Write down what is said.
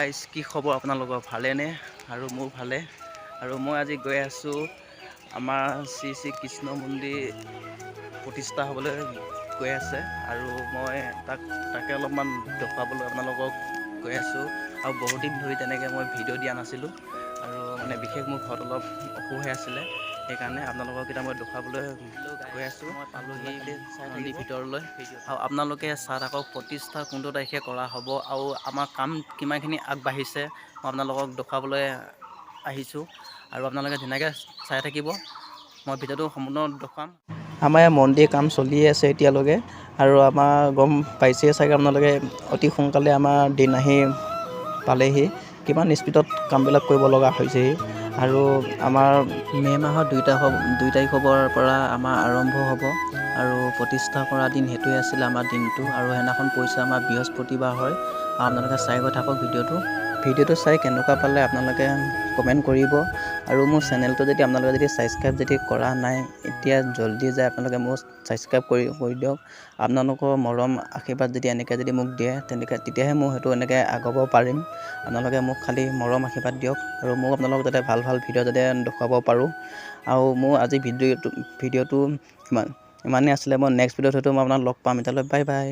Guys কি খবৰ আপোনালোকৰ ভালেনে? আৰু মোৰ ভালে। আৰু মই আজি গৈ আছোঁ আমাৰ শ্ৰী শ্ৰী কৃষ্ণ মন্দিৰ প্ৰতিষ্ঠা হ'বলৈ গৈ আছে আৰু মই তাকে অলপমান দেখুৱাবলৈ আপোনালোকক গৈ আছোঁ। আৰু বহুত দিন ধৰি তেনেকৈ মই ভিডিঅ' দিয়া নাছিলোঁ আৰু মানে বিশেষ মোৰ ঘৰত অলপ অসুখ হৈ আছিলে, সেইকাৰণে আপোনালোকক এতিয়া মই দেখুৱাবলৈ গৈ আছোঁ। মই পালোহি মন্দিৰ ভিতৰলৈ আৰু আপোনালোকে চাই থাকক প্ৰতিষ্ঠা কোনটো তাৰিখে কৰা হ'ব আৰু আমাৰ কাম কিমানখিনি আগবাঢ়িছে মই আপোনালোকক দেখুৱাবলৈ আহিছোঁ আৰু আপোনালোকে ধুনীয়াকৈ চাই থাকিব। মই ভিডিঅ'টো সম্পূৰ্ণ দেখুৱাম। আমাৰ ইয়াৰ মন্দিৰ কাম চলিয়ে আছে এতিয়ালৈকে আৰু আমাৰ গম পাইছেই চাগে আপোনালোকে অতি সোনকালে আমাৰ দিন আহি পালেহি। কিমান স্পীডত কামবিলাক কৰিব লগা হৈছেহি আৰু আমাৰ মে' মাহৰ 2 তাৰিখৰ পৰা আমাৰ আৰম্ভ হ'ব আৰু প্ৰতিষ্ঠা কৰা দিন সেইটোৱে আছিলে আমাৰ দিনটো আৰু সেইদিনাখন পৰিছে আমাৰ বৃহস্পতিবাৰ হয়। আপোনালোকে চাই গৈ থাকক ভিডিঅ'টো চাই কেনেকুৱা পালে আপোনালোকে কমেণ্ট কৰিব আৰু মোৰ চেনেলটো যদি আপোনালোকে যদি ছাবস্ক্ৰাইব যদি কৰা নাই এতিয়া জল্দি যায় আপোনালোকে মোক ছাবস্ক্ৰাইব কৰি দিয়ক। আপোনালোকৰ মৰম আশীৰ্বাদ যদি এনেকৈ যদি মোক দিয়ে তেতিয়াহে মই সেইটো এনেকৈ আগুৱাব পাৰিম। আপোনালোকে মোক খালি মৰম আশীৰ্বাদ দিয়ক আৰু মোক আপোনালোকক যাতে ভাল ভিডিঅ' যাতে দেখুৱাব পাৰোঁ। আৰু মোৰ আজি ভিডিঅ'টো ইমানেই আছিলে। মই নেক্সট ভিডিঅ'ত হয়তো মই আপোনাক লগ পাম। এতিয়ালৈ বাই বাই।